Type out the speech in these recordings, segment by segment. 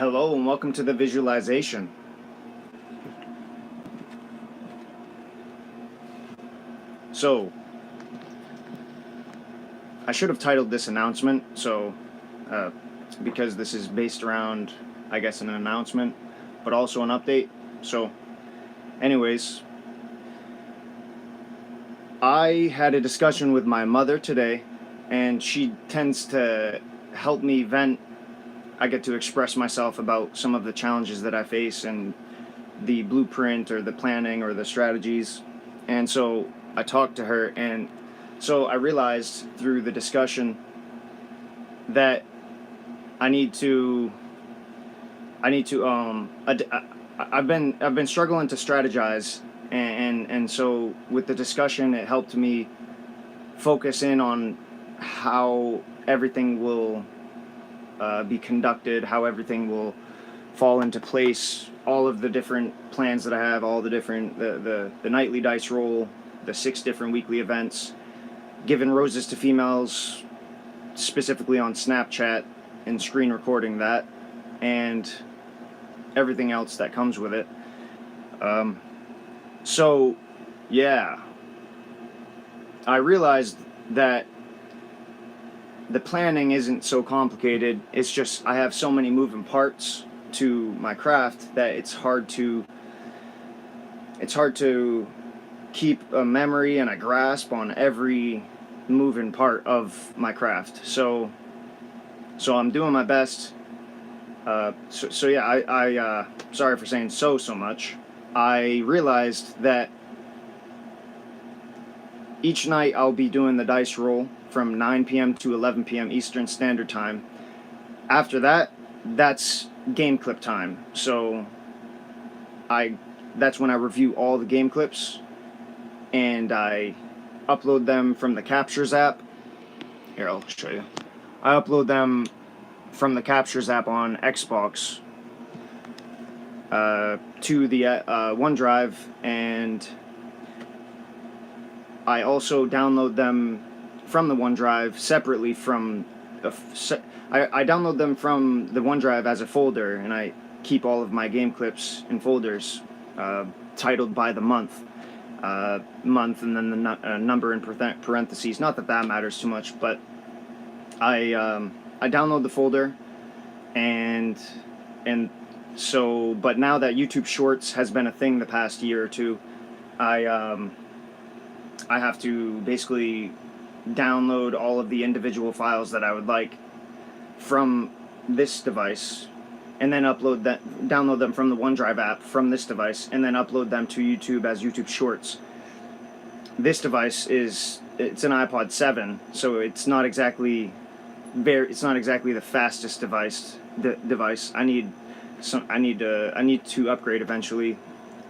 Hello and welcome to the visualization. So, I should have titled this announcement, because this is based around, I guess, an announcement, but also an update. So, anyways, I had a discussion with my mother today, and she tends to help me vent. I get to express myself about some of the challenges that I face and the blueprint or the planning or the strategies. And so I talked to her, and so I realized through the discussion that I need to I've been struggling to strategize, and so with the discussion it helped me focus in on how everything will be conducted, how everything will fall into place, all of the different plans that I have, all the different the nightly dice roll, the 6 different weekly events, giving roses to females specifically on Snapchat and screen recording that, and everything else that comes with it. So yeah, I realized that the planning isn't so complicated. It's just I have so many moving parts to my craft that it's hard to keep a memory and a grasp on every moving part of my craft. So I'm doing my best. So yeah, I sorry for saying so much. I realized that each night I'll be doing the dice roll from 9 p.m. to 11 p.m. Eastern Standard Time. After that, that's game clip time. So that's when I review all the game clips, and I upload them from the Captures app. Here, I'll show you. I upload them from the Captures app on Xbox to the OneDrive, and I also download them from the OneDrive separately from I download them from the OneDrive as a folder, and I keep all of my game clips in folders titled by the month, and then the number in parentheses. Not that that matters too much, but I download the folder, and so, but now that YouTube Shorts has been a thing the past year or two, I have to basically download all of the individual files that I would like from this device, and then download them from the OneDrive app from this device, and then upload them to YouTube as YouTube Shorts. This device it's an iPod 7, so it's not exactly the fastest device. I need to upgrade eventually,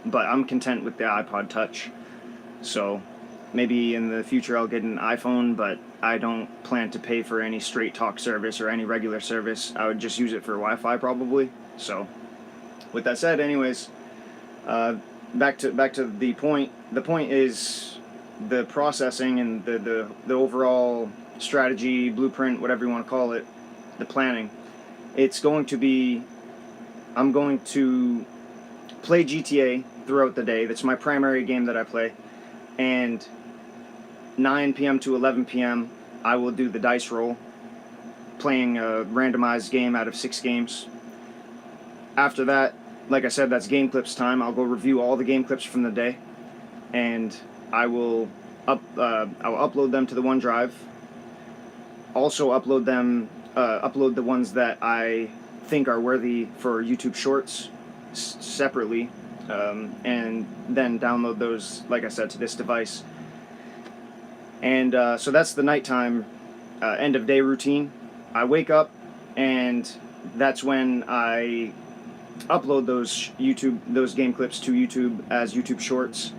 but I'm content with the iPod Touch. So maybe in the future I'll get an iPhone, but I don't plan to pay for any straight talk service or any regular service. I would just use it for Wi-Fi probably. So with that said, anyways, back to the point. The point is the processing and the overall strategy, blueprint, whatever you want to call it, the planning. I'm going to play GTA throughout the day. That's my primary game that I play. And 9 p.m. to 11 p.m. I will do the dice roll, playing a randomized game out of 6 games. After that, like I said, that's game clips time. I'll go review all the game clips from the day, and I will upload them to the OneDrive. Also upload the ones that I think are worthy for YouTube Shorts separately, and then download those, like I said, to this device. And so that's the nighttime end of day routine. I wake up, and that's when I upload those game clips to YouTube as YouTube Shorts.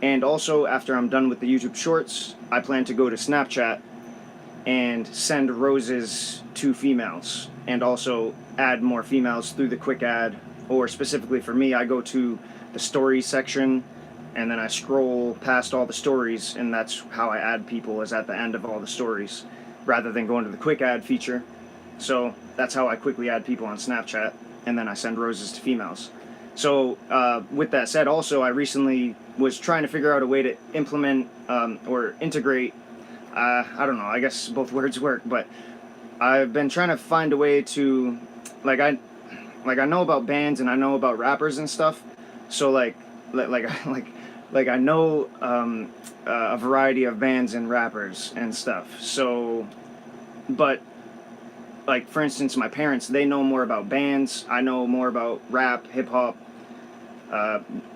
And also, after I'm done with the YouTube Shorts, I plan to go to Snapchat and send roses to females, and also add more females through the quick ad. Or specifically for me, I go to the stories section, and then I scroll past all the stories, and that's how I add people, is at the end of all the stories, rather than going to the quick ad feature. So that's how I quickly add people on Snapchat, and then I send roses to females. So with that said, also I recently was trying to figure out a way to implement or integrate. I don't know. I guess both words work, but I've been trying to find a way to, like I know about bands and I know about rappers and stuff. So like I know a variety of bands and rappers and stuff. So, but like for instance, my parents, they know more about bands. I know more about rap, hip hop.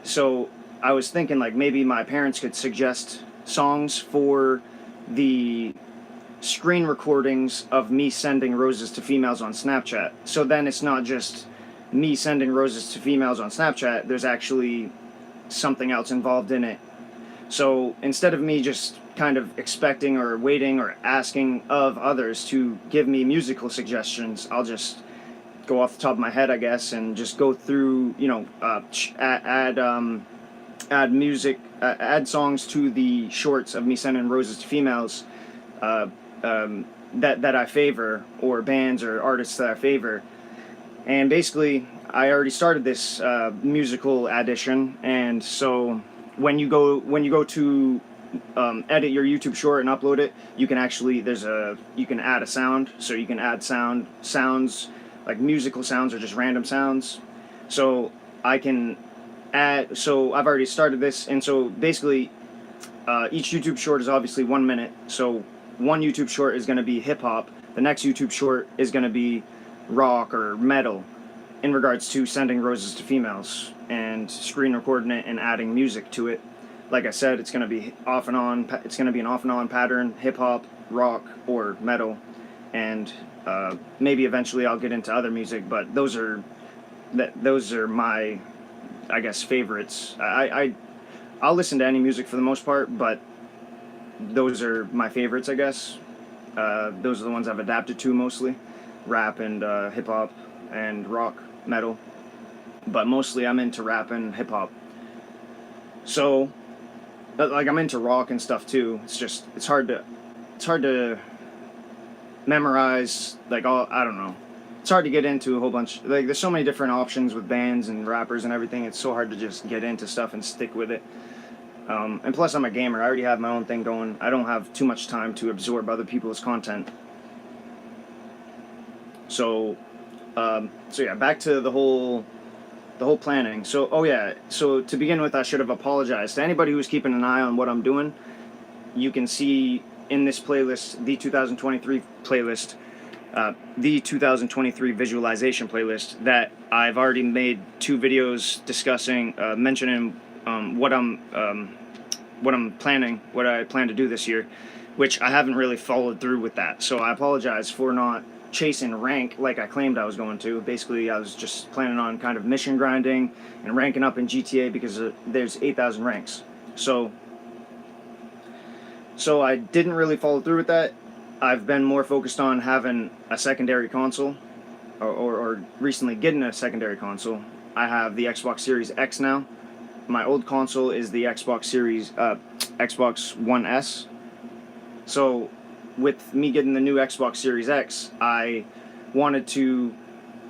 So I was thinking like maybe my parents could suggest songs for the screen recordings of me sending roses to females on Snapchat. So then it's not just me sending roses to females on Snapchat, there's actually something else involved in it. So instead of me just kind of expecting or waiting or asking of others to give me musical suggestions, I'll just go off the top of my head, I guess, and just go through, add music, add songs to the shorts of me sending roses to females uh, that I favor, or bands or artists that I favor. And basically, I already started this musical addition, and so when you go to edit your YouTube short and upload it, you can actually you can add a sound, so you can add sounds like musical sounds or just random sounds. So I can add. So I've already started this, and so basically, each YouTube short is obviously 1 minute. So one YouTube short is going to be hip hop. The next YouTube short is going to be rock or metal, in regards to sending roses to females and screen recording it and adding music to it. Like I said, it's going to be off and on. It's going to be an off and on pattern: hip hop, rock, or metal, and maybe eventually I'll get into other music. But those are my, I guess, favorites. I'll listen to any music for the most part, but those are my favorites, I guess. Those are the ones I've adapted to mostly: rap and hip hop and rock, metal. But mostly I'm into rap and hip hop. So, like, I'm into rock and stuff too. It's hard to memorize, like, all, I don't know. It's hard to get into a whole bunch. Like, there's so many different options with bands and rappers and everything. It's so hard to just get into stuff and stick with it. And plus, I'm a gamer. I already have my own thing going. I don't have too much time to absorb other people's content. So yeah, back to the whole planning. So, oh yeah, so to begin with, I should have apologized to anybody who's keeping an eye on what I'm doing. You can see in this playlist, the 2023 playlist, the 2023 visualization playlist, that I've already made 2 videos discussing, mentioning what I'm planning, what I plan to do this year, which I haven't really followed through with that. So I apologize for not chasing rank like I claimed I was going to. Basically, I was just planning on kind of mission grinding and ranking up in GTA because there's 8,000 ranks. So I didn't really follow through with that. I've been more focused on having a secondary console, or recently getting a secondary console. I have the Xbox Series X now. My old console is the Xbox One S. So with me getting the new Xbox Series X, I wanted to,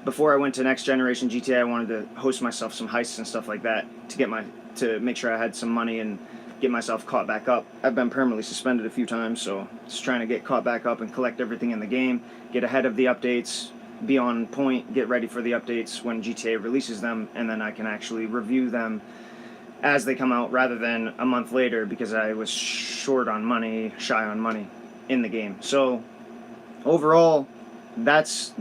before I went to next generation GTA, I wanted to host myself some heists and stuff like that to make sure I had some money and get myself caught back up. I've been permanently suspended a few times, so just trying to get caught back up and collect everything in the game, get ahead of the updates, be on point, get ready for the updates when GTA releases them, and then I can actually review them as they come out rather than a month later, because I was shy on money in the game. So overall, that's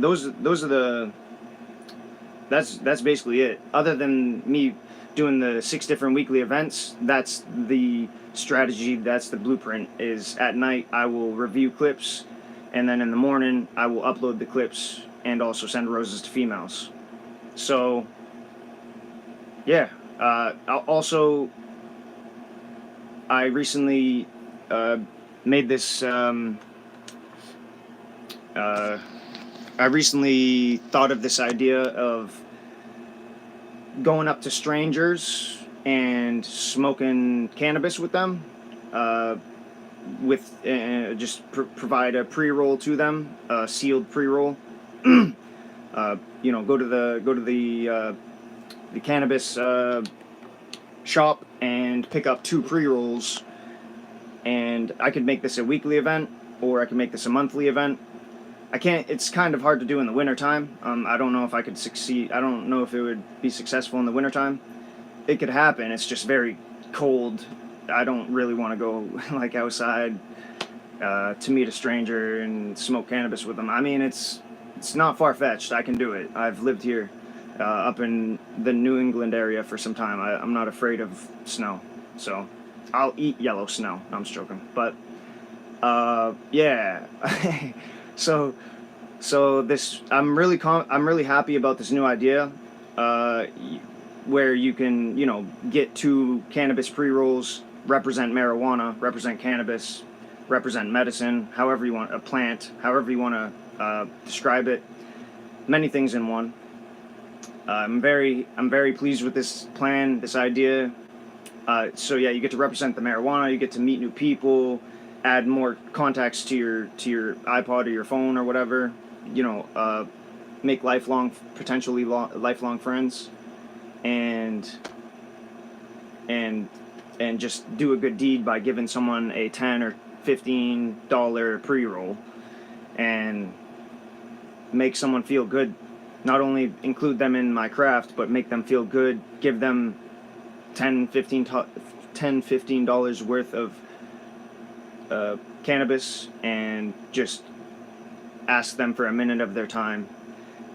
basically it. Other than me doing the 6 different weekly events, that's the strategy, that's the blueprint. Is at night I will review clips, and then in the morning I will upload the clips and also send roses to females. So yeah, also I recently made this I recently thought of this idea of going up to strangers and smoking cannabis with them, provide a pre-roll to them, a sealed pre-roll, Go to the cannabis shop and pick up 2 pre-rolls, and I could make this a weekly event, or I could make this a monthly event. I can't. It's kind of hard to do in the wintertime. I don't know if I could succeed. I don't know if it would be successful in the wintertime. It could happen. It's just very cold. I don't really want to go like outside to meet a stranger and smoke cannabis with them. I mean, it's not far-fetched. I can do it. I've lived here up in the New England area for some time. I'm not afraid of snow, so I'll eat yellow snow. No, I'm just joking. But yeah. So this I'm really happy about this new idea, where you can get 2 cannabis pre-rolls, represent marijuana, represent cannabis, represent medicine, however you want, a plant, however you want to describe it, many things in one. I'm very pleased with this plan, this idea. So yeah, you get to represent the marijuana, you get to meet new people, add more contacts to your iPod or your phone or whatever, make potentially lifelong friends, and just do a good deed by giving someone a $10 or $15 pre-roll, and make someone feel good. Not only include them in my craft, but make them feel good, give them $15 worth of cannabis, and just ask them for a minute of their time.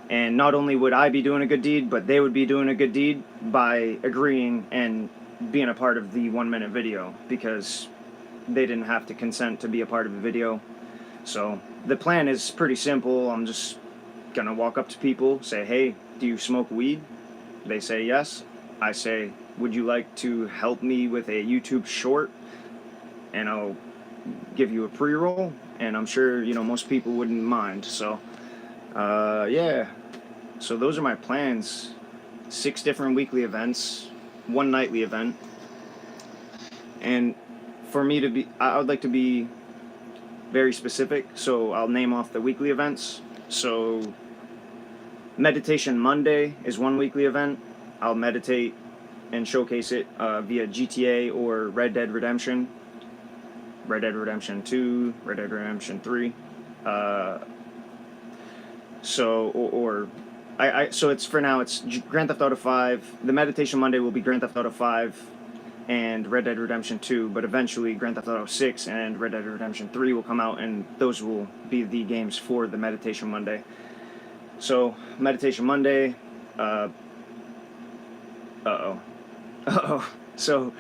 And not only would I be doing a good deed, but they would be doing a good deed by agreeing and being a part of the 1-minute video, because they didn't have to consent to be a part of the video. So the plan is pretty simple. I'm just gonna walk up to people, say, hey, do you smoke weed? They say yes. I say, would you like to help me with a YouTube short? And I'll give you a pre-roll, and I'm sure most people wouldn't mind. So yeah, so those are my plans. 6 different weekly events, 1 nightly event. And for me to be, I would like to be very specific, so I'll name off the weekly events. So Meditation Monday is 1 weekly event. I'll meditate and showcase it via GTA or Red Dead Redemption 2, Red Dead Redemption 3. So it's for now, it's Grand Theft Auto 5. The Meditation Monday will be Grand Theft Auto 5 and Red Dead Redemption 2, but eventually Grand Theft Auto 6 and Red Dead Redemption 3 will come out, and those will be the games for the Meditation Monday. So, Meditation Monday, So,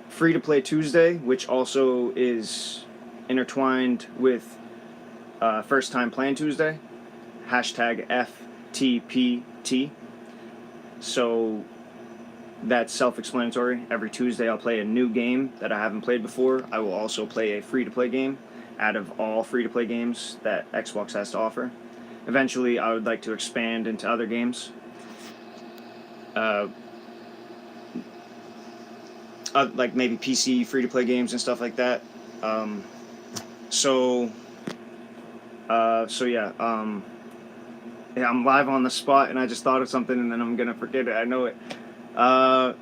Free-to-Play Tuesday, which also is intertwined with First Time Playing Tuesday, #FTPT. So that's self-explanatory. Every Tuesday I'll play a new game that I haven't played before. I will also play a free-to-play game out of all free-to-play games that Xbox has to offer. Eventually I would like to expand into other games. Like maybe PC free-to-play games and stuff like that. Yeah, I'm live on the spot, and I just thought of something, and then I'm gonna forget it. I know it.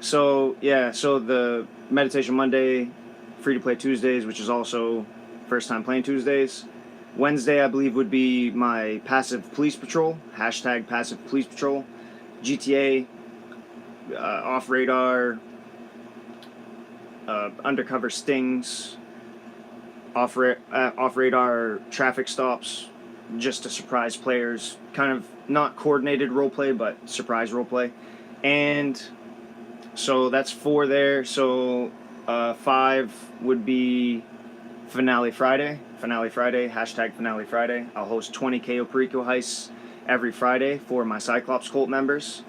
So the Meditation Monday, Free-to-Play Tuesdays, which is also First Time Playing Tuesdays. Wednesday, I believe, would be my Passive Police Patrol, #Passive Police Patrol, GTA, Off Radar, Undercover Stings, off radar traffic stops, just to surprise players. Kind of not coordinated roleplay, but surprise roleplay. And so that's 4 there. So 5 would be Finale Friday, #Finale Friday. I'll host 20 KO Perico heists every Friday for my Cyclops cult members.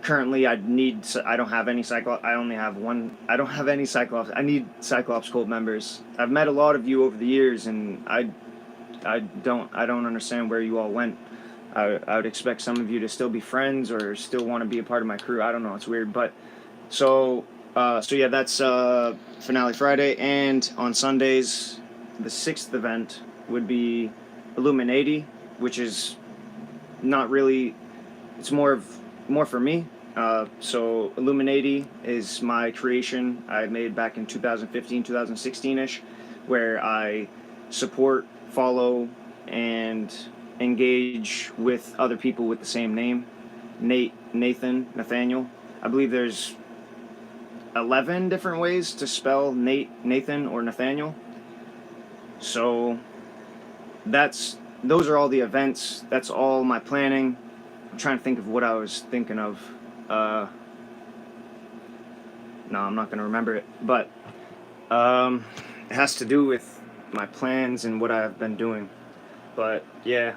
Currently, I don't have any Cyclops. I only have one. I don't have any Cyclops. I need Cyclops cult members. I've met a lot of you over the years, and I don't understand where you all went. I would expect some of you to still be friends or still want to be a part of my crew. I don't know. It's weird, but so yeah, that's Finale Friday, and on Sundays the sixth event would be IllumiNatey, which is not really, it's more for me. So IllumiNatey is my creation I made back in 2015, 2016-ish, where I support, follow, and engage with other people with the same name. Nathaniel. I believe there's 11 different ways to spell Nathan, or Nathaniel. So those are all the events. That's all my planning. I'm trying to think of what I was thinking of. No, I'm not going to remember it. But it has to do with my plans and what I've been doing. But yeah,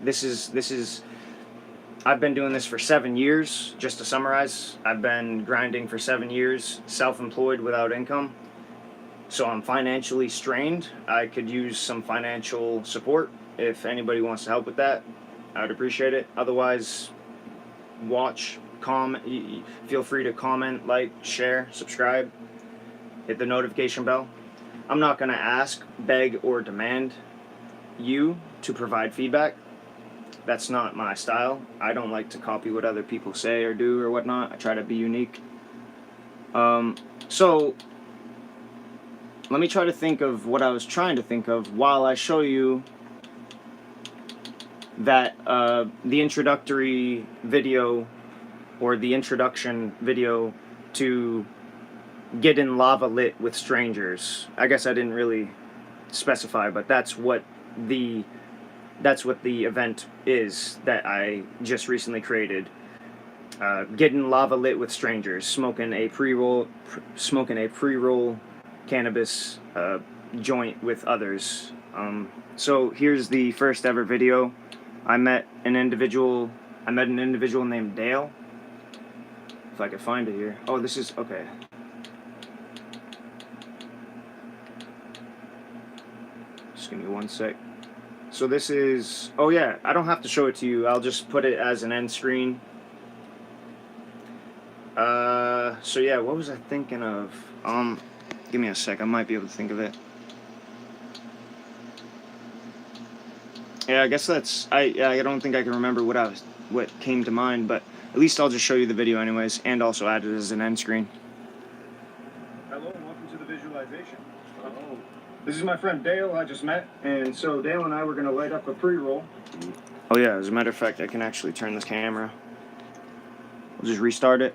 this is I've been doing this for 7 years. Just to summarize, I've been grinding for 7 years, self-employed without income. So I'm financially strained. I could use some financial support. If anybody wants to help with that, I would appreciate it. Otherwise, watch, comment. Feel free to comment, like, share, subscribe, hit the notification bell. I'm not going to ask, beg, or demand you to provide feedback. That's not my style. I don't like to copy what other people say or do or whatnot. I try to be unique. So let me try to think of what I was trying to think of while I show you that the introductory video, or the introduction video to Getting Lava Lit with Strangers. I guess I didn't really specify, but that's what the event is that I just recently created. Getting lava lit with strangers, smoking a pre-roll cannabis joint with others. So here's the first ever video. I met an individual named Dale. If I could find it here. Oh, this is okay. Just give me one sec. So this is, oh yeah, I don't have to show it to you. I'll just put it as an end screen. So yeah, what was I thinking of? Give me a sec. I might be able to think of it. Yeah, I guess that's, I don't think I can remember what came to mind, but at least I'll just show you the video anyways, and also add it as an end screen. Hello and welcome to the visualization. Hello. This is my friend Dale I just met, and so Dale and I were going to light up a pre-roll. Oh yeah, as a matter of fact, I can actually turn this camera. We'll just restart it.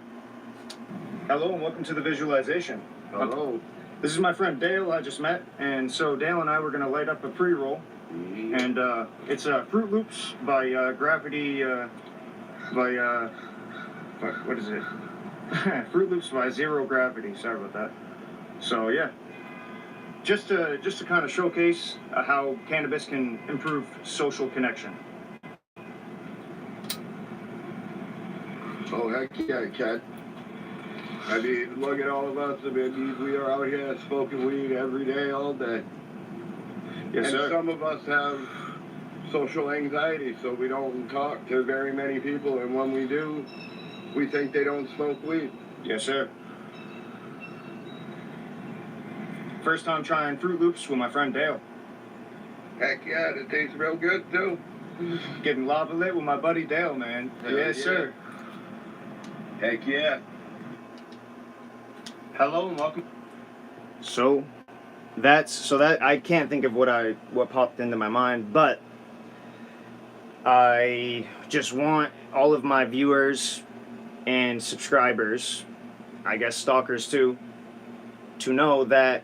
Hello and welcome to the visualization. Hello. This is my friend Dale I just met, and so Dale and I were going to light up a pre-roll. And it's Fruit Loops by Gravity, what is it? Fruit Loops by Zero Gravity, sorry about that. So yeah. Just to kind of showcase how cannabis can improve social connection. Oh, heck yeah, Cat. I mean, look at all of us. I mean, we are out here smoking weed every day, all day. Yes, and sir. Some of us have social anxiety, so we don't talk to very many people, and when we do, we think they don't smoke weed. Yes, sir. First time trying Fruit Loops with my friend Dale. Heck yeah, it tastes real good too. Getting lava lit with my buddy Dale, man. Yes, yeah. sir. Heck yeah. Hello and welcome. So I can't think of what popped into my mind, but I just want all of my viewers and subscribers, I guess stalkers too, to know that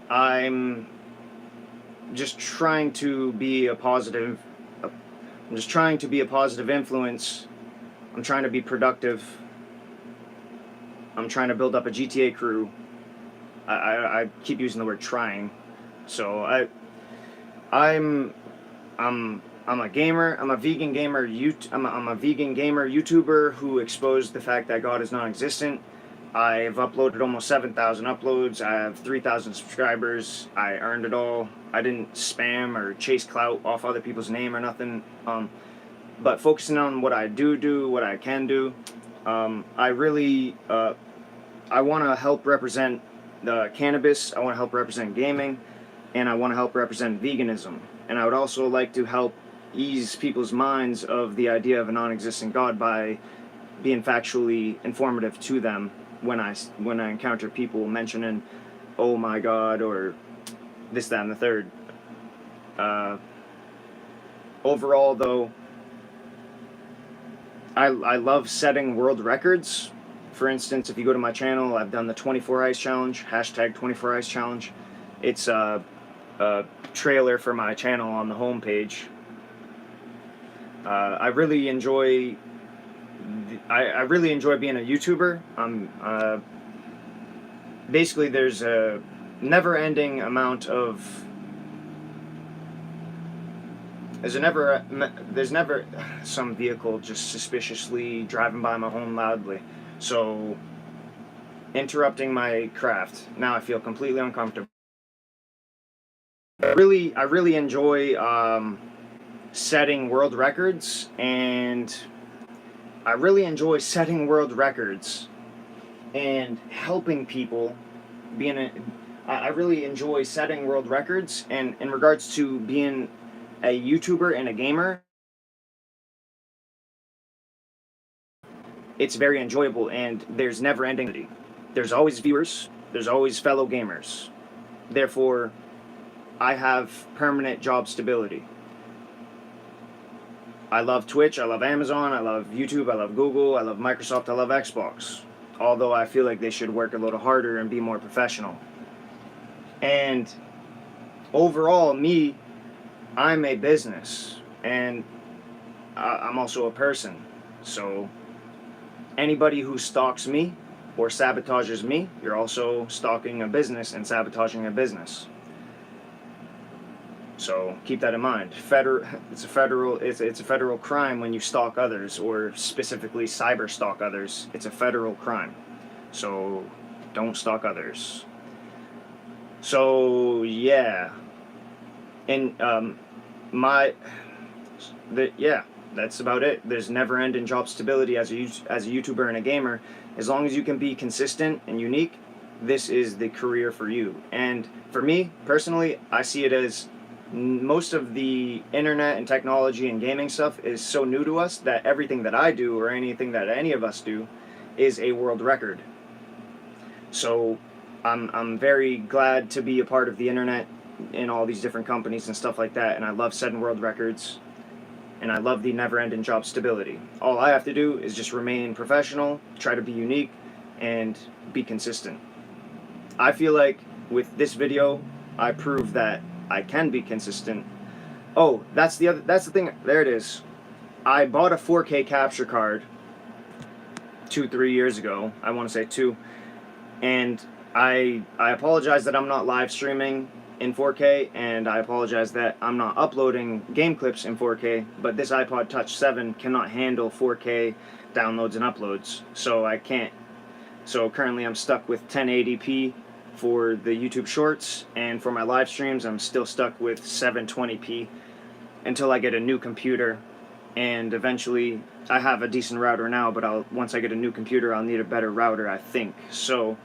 I'm just trying to be a positive influence. I'm trying to be productive. I'm trying to build up a GTA crew. I keep using the word trying. So I'm a gamer. I'm a vegan gamer. I'm a vegan gamer YouTuber who exposed the fact that God is non-existent. I've uploaded almost 7,000 uploads. I have 3,000 subscribers. I earned it all. I didn't spam or chase clout off other people's name or nothing. But focusing on what I do, what I can do. I really I want to help represent cannabis. I want to help represent gaming, and I want to help represent veganism. And I would also like to help ease people's minds of the idea of a non-existent God by being factually informative to them when I encounter people mentioning, "Oh my God," or this, that, and the third. Overall, though, I love setting world records. For instance, if you go to my channel, I've done the 24 Eyes Challenge, hashtag 24 Eyes Challenge. It's a trailer for my channel on the homepage. I really enjoy I really enjoy being a YouTuber. Basically, there's a never-ending amount of there's never some vehicle just suspiciously driving by my home loudly, so interrupting my craft. Now I feel completely uncomfortable. I really enjoy setting world records, and I really enjoy setting world records and helping people. I really enjoy setting world records, and in regards to being a YouTuber and a gamer, it's very enjoyable, and there's never ending. There's always viewers, there's always fellow gamers. Therefore, I have permanent job stability. I love Twitch, I love Amazon, I love YouTube, I love Google, I love Microsoft, I love Xbox. Although I feel like they should work a little harder and be more professional. And overall, I'm a business, and I'm also a person. So anybody who stalks me or sabotages me, you're also stalking a business and sabotaging a business. So keep that in mind. It's a federal crime when you stalk others, or specifically cyber stalk others. It's a federal crime. So don't stalk others. So yeah, and that's about it. There's never-ending job stability as a YouTuber and a gamer. As long as you can be consistent and unique, this is the career for you. And for me personally, I see it as most of the internet and technology and gaming stuff is so new to us that everything that I do, or anything that any of us do, is a world record. So I'm very glad to be a part of the internet and all these different companies and stuff like that, and I love setting world records, and I love the never-ending job stability. All I have to do is just remain professional, try to be unique, and be consistent. I feel like with this video, I proved that I can be consistent. Oh, that's the thing. There it is. I bought a 4K capture card 3 years ago. I want to say 2. And I apologize that I'm not live streaming in 4K, and I apologize that I'm not uploading game clips in 4K, but this iPod Touch 7 cannot handle 4K downloads and uploads, so I can't. So currently I'm stuck with 1080p for the YouTube Shorts, and for my live streams I'm still stuck with 720p until I get a new computer. And eventually, I have a decent router now, but once I get a new computer, I'll need a better router, I think. So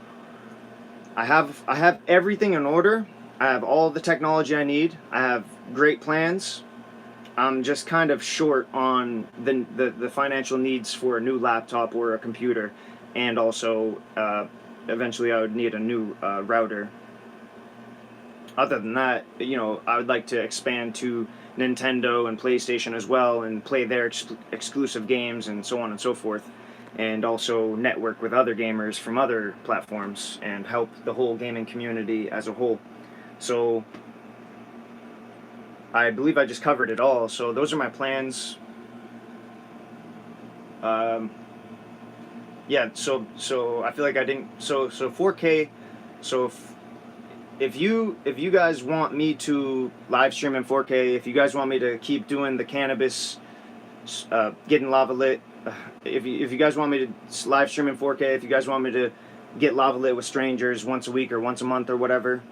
I have everything in order. I have all the technology I need. I have great plans. I'm just kind of short on the financial needs for a new laptop or a computer, and also eventually I would need a new router. Other than that, I would like to expand to Nintendo and PlayStation as well, and play their exclusive games and so on and so forth, and also network with other gamers from other platforms and help the whole gaming community as a whole. So I believe I just covered it all. So those are my plans. Yeah, so I feel like I didn't. So 4K. So if you guys want me to live stream in 4K, if you guys want me to keep doing the cannabis, getting lava lit, if you guys want me to live stream in 4K, if you guys want me to get lava lit with strangers once a week or once a month or whatever,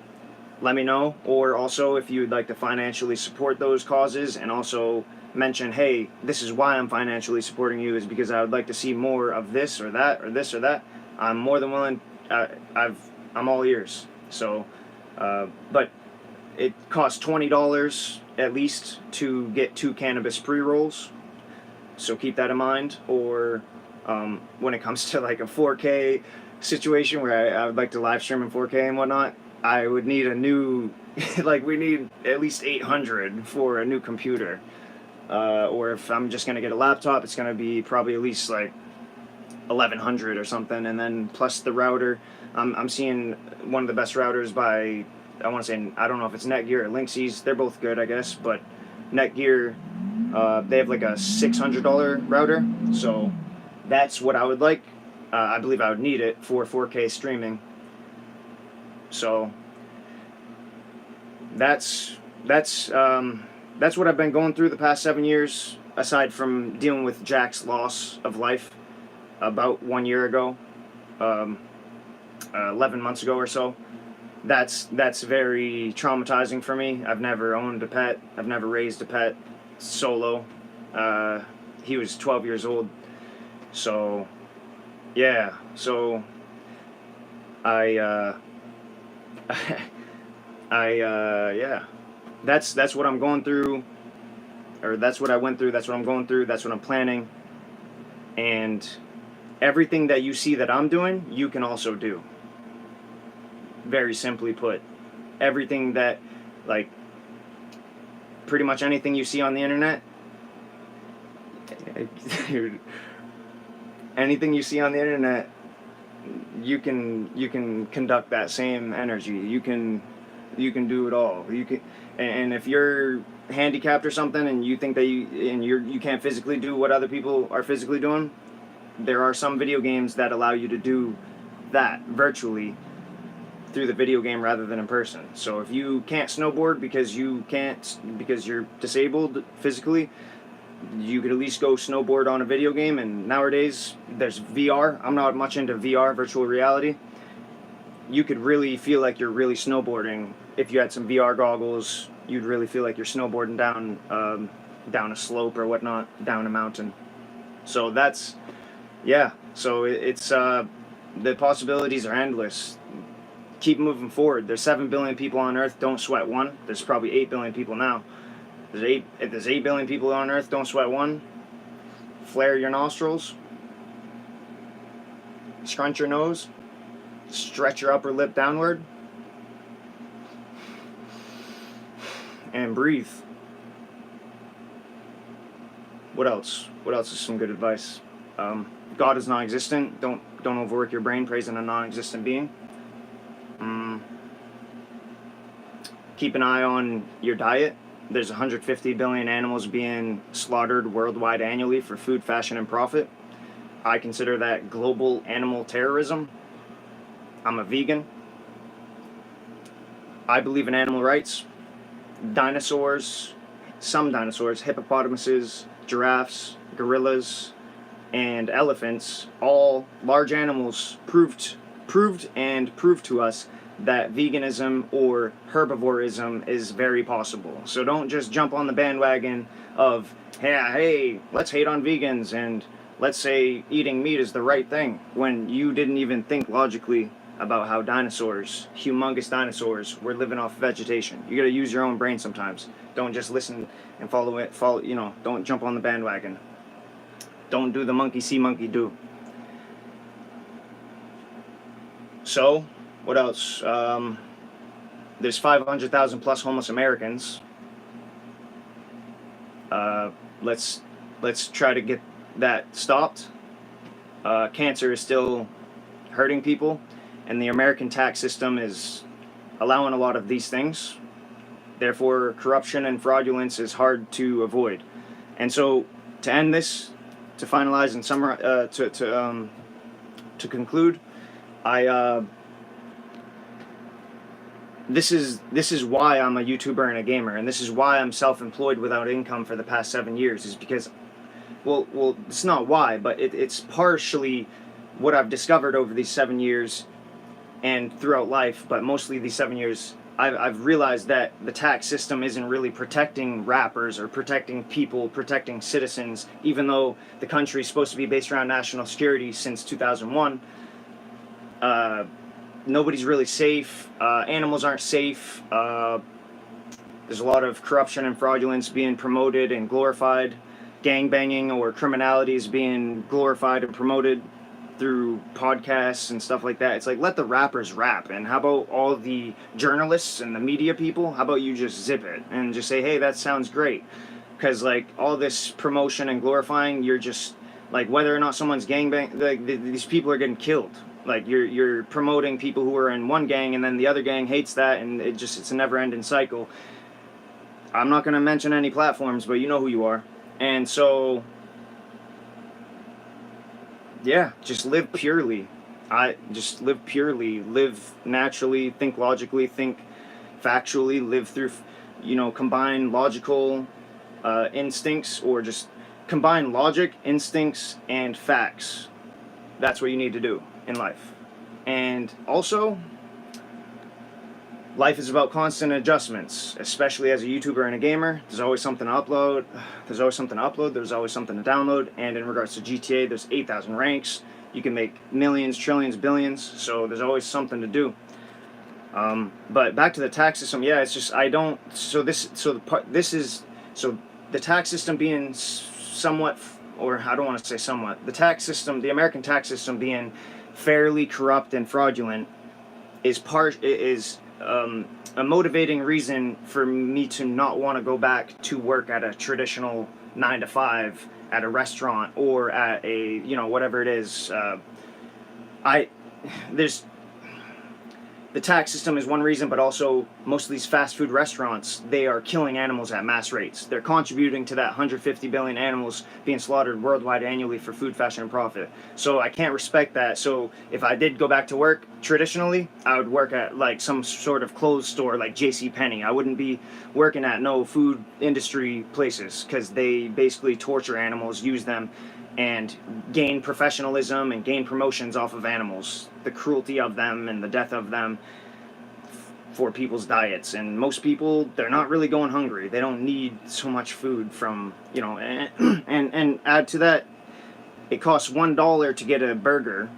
let me know. Or also, if you'd like to financially support those causes, and also mention, hey, this is why I'm financially supporting you, is because I would like to see more of this or that or this or that, I'm more than willing. I'm all ears. So, but it costs $20 at least to get 2 cannabis pre-rolls. So keep that in mind. Or when it comes to like a 4K situation where I would like to live stream in 4K and whatnot, I would need a new, like we need at least 800 for a new computer. Or if I'm just gonna get a laptop, it's gonna be probably at least like 1100 or something, and then plus the router. I'm seeing one of the best routers by, I want to say, I don't know if it's Netgear or Linksys. They're both good, I guess, but Netgear, they have like a $600 router, so that's what I would like. I believe I would need it for 4K streaming. So that's what I've been going through the past 7 years, aside from dealing with Jack's loss of life about 1 year ago, 11 months ago or so. That's very traumatizing for me. I've never owned a pet. I've never raised a pet solo. He was 12 years old. So, yeah. So, yeah. That's what I'm going through, or that's what I went through, that's what I'm going through, that's what I'm planning. And everything that you see that I'm doing, you can also do. Very simply put. Everything that, like, pretty much anything you see on the internet, anything you see on the internet, you can conduct that same energy. You can do it all. You can, and if you're handicapped or something, and you think that you can't physically do what other people are physically doing, there are some video games that allow you to do that virtually through the video game rather than in person. So if you can't snowboard because you're disabled physically, you could at least go snowboard on a video game. And nowadays there's VR. I'm not much into VR, virtual reality. You could really feel like you're really snowboarding if you had some VR goggles. You'd really feel like you're snowboarding down a slope or whatnot, down a mountain. So that's, yeah. So it's the possibilities are endless. Keep moving forward. There's 7 billion people on Earth. Don't sweat one. There's probably 8 billion people now. If there's 8 billion people on Earth, don't sweat one. Flare your nostrils. Scrunch your nose. Stretch your upper lip downward. And breathe. What else? What else is some good advice? God is non-existent. Don't overwork your brain praising a non-existent being. Keep an eye on your diet. There's 150 billion animals being slaughtered worldwide annually for food, fashion, and profit. I consider that global animal terrorism. I'm a vegan. I believe in animal rights. Dinosaurs, some dinosaurs, hippopotamuses, giraffes, gorillas, and elephants, all large animals, proved to us that veganism or herbivorism is very possible. So don't just jump on the bandwagon of, hey, let's hate on vegans and let's say eating meat is the right thing, when you didn't even think logically about how dinosaurs, humongous dinosaurs, were living off vegetation. You gotta use your own brain sometimes. Don't just listen and follow, don't jump on the bandwagon. Don't do the monkey see, monkey do. So, what else? There's 500,000 plus homeless Americans. Let's try to get that stopped. Cancer is still hurting people, and the American tax system is allowing a lot of these things. Therefore, corruption and fraudulence is hard to avoid. And so, to end this, to finalize and summarize, to conclude, This is why I'm a YouTuber and a gamer, and this is why I'm self-employed without income for the past 7 years, is because, well, it's not why, but it's partially what I've discovered over these 7 years and throughout life, but mostly these 7 years, I've realized that the tax system isn't really protecting rappers or protecting people, protecting citizens, even though the country is supposed to be based around national security since 2001. nobody's really safe. Animals aren't safe. There's a lot of corruption and fraudulence being promoted and glorified. Gangbanging or criminality is being glorified and promoted through podcasts and stuff like that. It's like, let the rappers rap, and how about all the journalists and the media people? How about you just zip it and just say, hey, that sounds great? Because like all this promotion and glorifying, you're just like, whether or not someone's gangbang, like these people are getting killed. Like you're promoting people who are in one gang, and then the other gang hates that, and it's a never-ending cycle. I'm not going to mention any platforms, but you know who you are. And so, yeah, just live purely. Just live purely, live naturally, think logically, think factually, live through, combine logical instincts, or just combine logic, instincts, and facts. That's what you need to do in life. And also, life is about constant adjustments, especially as a YouTuber and a gamer. There's always something to upload. There's always something to download. And in regards to GTA, there's 8,000 ranks. You can make millions, trillions, billions. So there's always something to do. But back to the tax system. Yeah, it's just the tax system being somewhat, or I don't want to say somewhat. The American tax system being fairly corrupt and fraudulent is a motivating reason for me to not want to go back to work at a traditional 9 to 5 at a restaurant or at a whatever it is. The tax system is one reason, but also most of these fast food restaurants, they are killing animals at mass rates. They're contributing to that 150 billion animals being slaughtered worldwide annually for food, fashion, and profit. So I can't respect that. So if I did go back to work traditionally, I would work at like some sort of clothes store like JCPenney. I wouldn't be working at no food industry places, because they basically torture animals, use them, and gain professionalism and gain promotions off of animals, the cruelty of them and the death of them for people's diets. And most people, they're not really going hungry. They don't need so much food from, and add to that, it costs $1 to get a burger,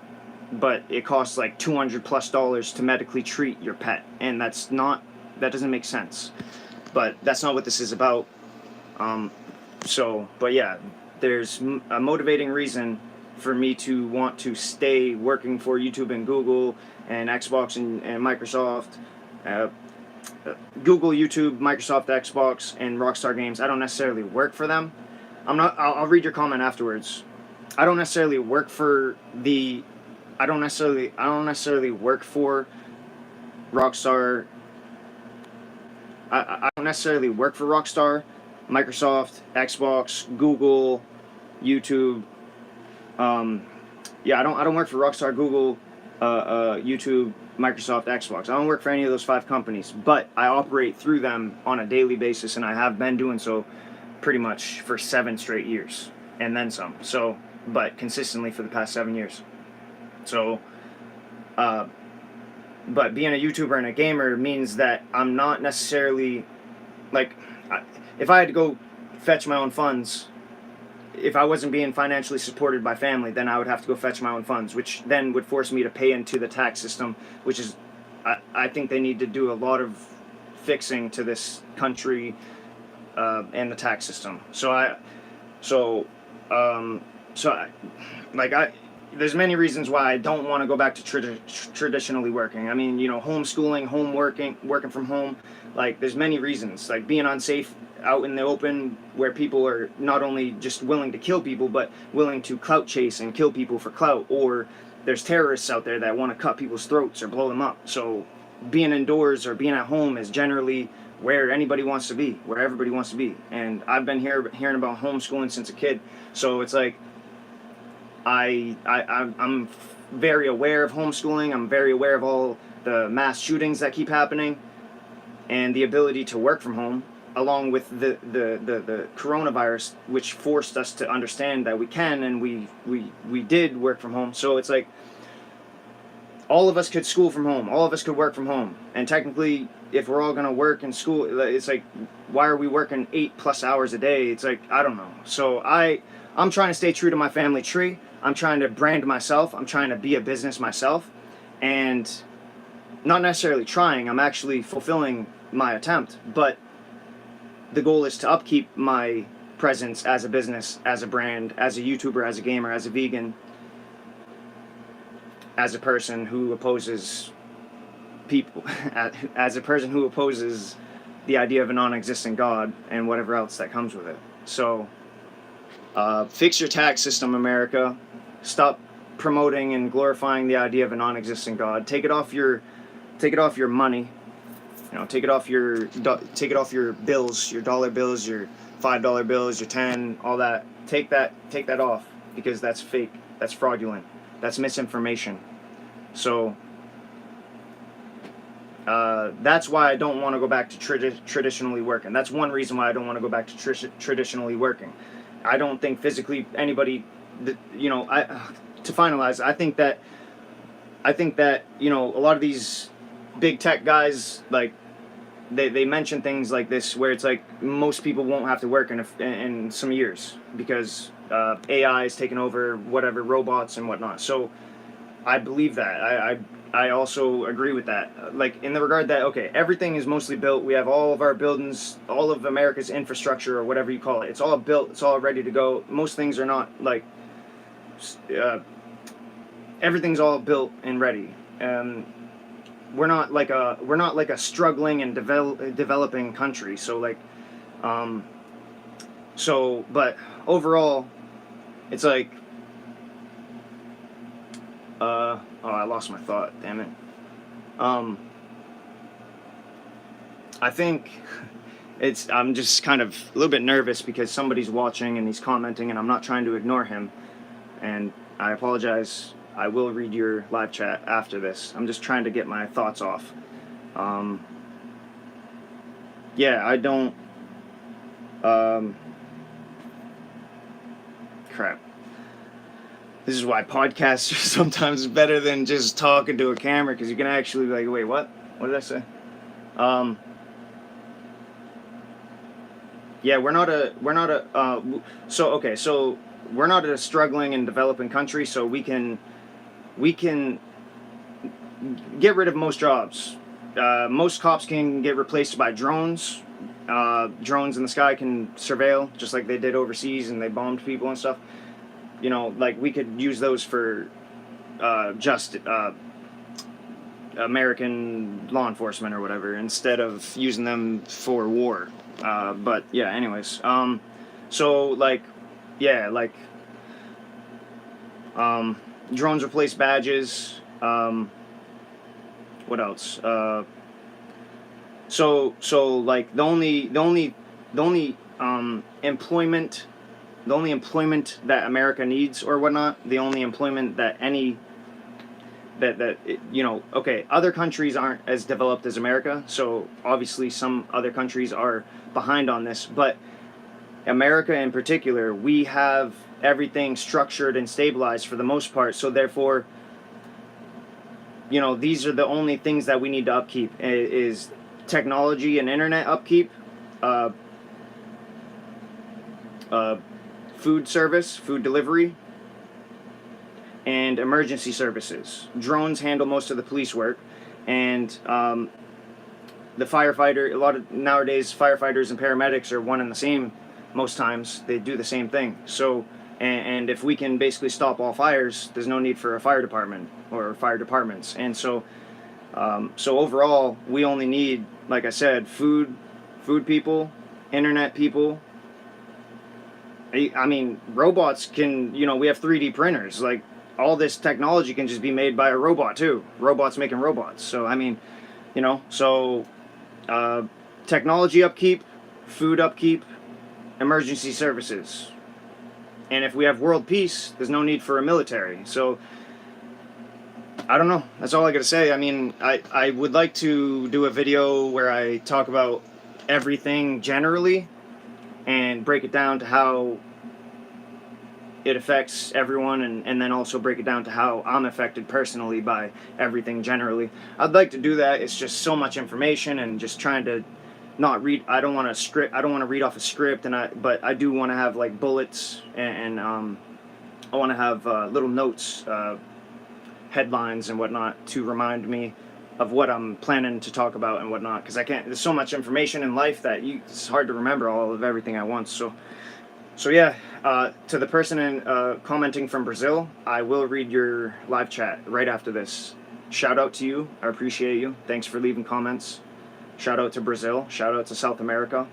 but it costs like $200+ to medically treat your pet. And that doesn't make sense. But that's not what this is about. But yeah, there's a motivating reason for me to want to stay working for YouTube and Google and Xbox and Microsoft. Google, YouTube, Microsoft, Xbox, and Rockstar Games. I don't necessarily work for them. I'll read your comment afterwards. I don't necessarily work for Rockstar. I don't necessarily work for Rockstar, Microsoft, Xbox, Google, YouTube. I don't work for Rockstar, Google, YouTube, Microsoft, Xbox. I don't work for any of those 5 companies, but I operate through them on a daily basis, and I have been doing so pretty much for 7 straight years, and then some. So, but consistently for the past 7 years. So, but being a YouTuber and a gamer means that I'm not necessarily, like, if I had to go fetch my own funds, if I wasn't being financially supported by family, then I would have to go fetch my own funds, which then would force me to pay into the tax system, which is, I think they need to do a lot of fixing to this country and the tax system. There's many reasons why I don't want to go back to traditionally working. I mean, homeschooling, working from home. Like, there's many reasons. Like, being unsafe out in the open, where people are not only just willing to kill people, but willing to clout chase and kill people for clout. Or there's terrorists out there that want to cut people's throats or blow them up. So being indoors or being at home is generally where anybody wants to be, where everybody wants to be. And I've been hearing about homeschooling since a kid. So it's like, I'm very aware of homeschooling. I'm very aware of all the mass shootings that keep happening, and the ability to work from home, along with the coronavirus, which forced us to understand that we can, and we did work from home. So it's like, all of us could school from home, all of us could work from home, and technically, if we're all gonna work in school, it's like, why are we working 8+ hours a day? It's like, I don't know. So I'm trying to stay true to my family tree. I'm trying to brand myself. I'm trying to be a business myself, and not necessarily trying, I'm actually fulfilling my attempt, but the goal is to upkeep my presence as a business, as a brand, as a YouTuber, as a gamer, as a vegan, as a person who opposes people, as a person who opposes the idea of a non-existent God and whatever else that comes with it. So, fix your tax system, America. Stop promoting and glorifying the idea of a non-existent God. Take it off your money. You know, take it off your bills, your dollar bills, your $5 bills, your 10, all that. Take that off, because that's fake. That's fraudulent. That's misinformation. So that's why I don't want to go back to traditionally working. That's one reason why I don't want to go back to traditionally working. I don't think physically anybody, you know, to finalize, I think that you know, a lot of these big tech guys, like, they mention things like this where it's like most people won't have to work in some years because AI is taking over whatever, robots and whatnot. So I believe that. I also agree with that. Like, in the regard that, okay, everything is mostly built. We have all of our buildings, all of America's infrastructure, or whatever you call it. It's all built. It's all ready to go. Most things are not, like, everything's all built and ready. We're not like a struggling and developing country. So, like, but overall, it's like, oh, I lost my thought, damn it. I think I'm just kind of a little bit nervous because somebody's watching and he's commenting, and I'm not trying to ignore him, and I apologize. I will read your live chat after this. I'm just trying to get my thoughts off. Yeah, I don't, crap. This is why podcasts are sometimes better than just talking to a camera, because you can actually be like, wait, what? What did I say? Yeah, we're not a struggling and developing country, so we can get rid of most jobs. Most cops can get replaced by drones. Drones in the sky can surveil, just like they did overseas, and they bombed people and stuff. You know, like, we could use those for just American law enforcement or whatever, instead of using them for war. But yeah, anyways, so, like, yeah, like, drones replace badges. What else? So like, the only employment that America needs or whatnot, the only employment that you know, okay, other countries aren't as developed as America, so obviously some other countries are behind on this, but America in particular, we have everything structured and stabilized for the most part, so therefore, you know, these are the only things that we need to upkeep, is technology and internet upkeep, food service, food delivery, and emergency services. Drones handle most of the police work, and the firefighter, a lot of nowadays firefighters and paramedics are one and the same. Most times they do the same thing. So, and if we can basically stop all fires, there's no need for a fire department or fire departments. And so, so overall, we only need, like I said, food people, internet people. I mean, robots can, you know, we have 3D printers. Like, all this technology can just be made by a robot too. Robots making robots. So, I mean, you know, so technology upkeep, food upkeep, emergency services. And if we have world peace, there's no need for a military. So, I don't know. That's all I gotta say. I mean, I would like to do a video where I talk about everything generally and break it down to how it affects everyone, and then also break it down to how I'm affected personally by everything generally. I'd like to do that. It's just so much information, and just trying to not read. I don't want to read off a script, but I do want to have, like, bullets, and I want to have little notes, headlines and whatnot, to remind me of what I'm planning to talk about and whatnot, because I can't. There's so much information in life that it's hard to remember all of everything at once. So yeah. To the person commenting from Brazil, I will read your live chat right after this. Shout out to you. I appreciate you. Thanks for leaving comments. Shout out to Brazil. Shout out to South America.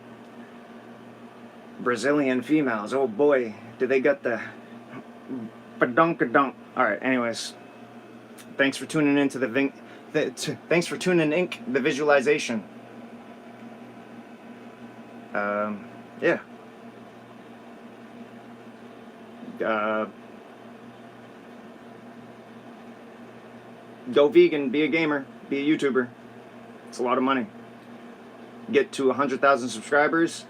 Brazilian females. Oh boy, do they got the badunk-a-dunk. All right. Anyways, thanks for tuning into thanks for tuning in the visualization. Yeah. Go vegan, be a gamer, be a YouTuber. It's a lot of money. Get to 100,000 subscribers,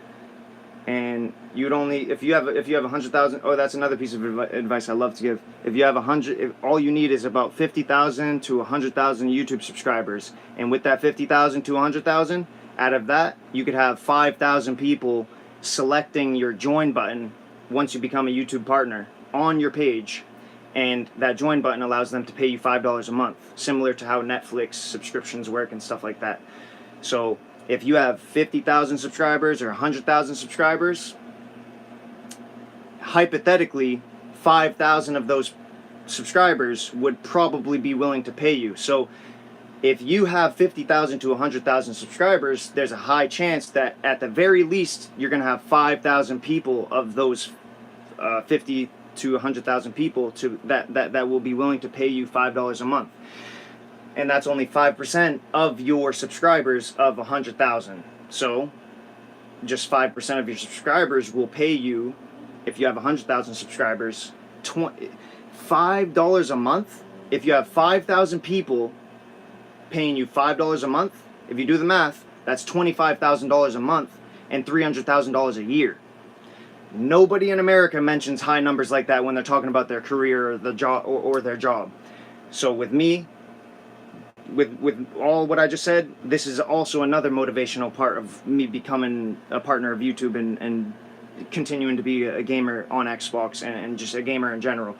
and you'd only if you have 100,000. Oh, that's another piece of advice I love to give. If you have 100, all you need is about 50,000 to 100,000 YouTube subscribers, and with that 50,000 to 100,000, out of that, you could have 5,000 people selecting your join button once you become a YouTube partner on your page, and that join button allows them to pay you $5 a month, similar to how Netflix subscriptions work and stuff like that. So if you have 50,000 subscribers or 100,000 subscribers, hypothetically 5,000 of those subscribers would probably be willing to pay you. So if you have 50,000 to 100,000 subscribers, there's a high chance that at the very least you're going to have 5,000 people of those 50 to 100,000 people that will be willing to pay you $5 a month. And that's only 5% of your subscribers of 100,000. So just 5% of your subscribers will pay you, if you have 100,000 subscribers, $5 a month. If you have 5,000 people paying you $5 a month, if you do the math, that's $25,000 a month and $300,000 a year. Nobody in America mentions high numbers like that when they're talking about their career or the job or their job. So with me, with all what I just said, this is also another motivational part of me becoming a partner of YouTube and continuing to be a gamer on Xbox and just a gamer in general.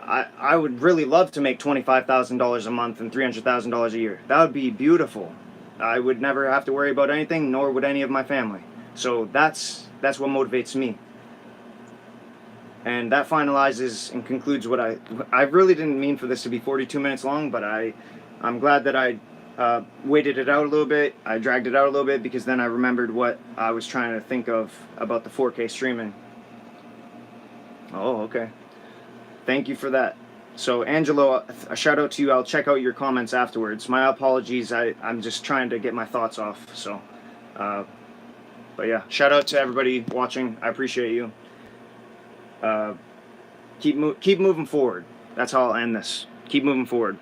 I would really love to make $25,000 a month and $300,000 a year. That would be beautiful. I would never have to worry about anything, nor would any of my family. So that's what motivates me. And that finalizes and concludes what I really didn't mean for this to be 42 minutes long, but I'm glad that I waited it out a little bit. I dragged it out a little bit because then I remembered what I was trying to think of about the 4K streaming. Oh, okay. Thank you for that. So, Angelo, a shout out to you. I'll check out your comments afterwards. My apologies. I'm just trying to get my thoughts off. So, but yeah, shout out to everybody watching. I appreciate you. Keep moving forward. That's how I'll end this. Keep moving forward.